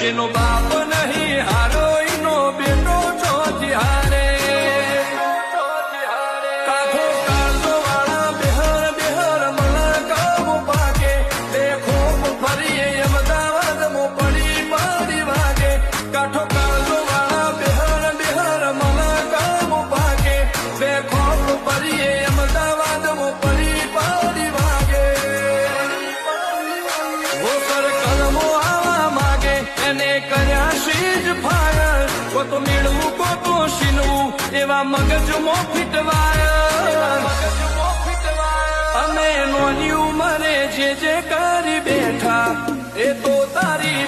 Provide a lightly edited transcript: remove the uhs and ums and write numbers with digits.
એનો બાપ નહીં હારો એનો બેટો ચોથી હારે કાઠો કાળજો વાળા બેહર બેહર મને કામ પાકે દેખો ફરીએ અમદાવાદ મો પડી પાડી વાગે કાઠો કાળજો વાળા બેહર બેહર મને કામ પાકે દેખો ફરીએ અમદાવાદ મો પડી પાડી વાગે વો સર કલમો આવા માગે એને કર્યા શીજ ફાયર કો તો મેળવું કો તો શીનવું એવા મગજમાં ફીટવાયા અમે નોની ઉંમરે જે કરી બેઠા એ તો તારી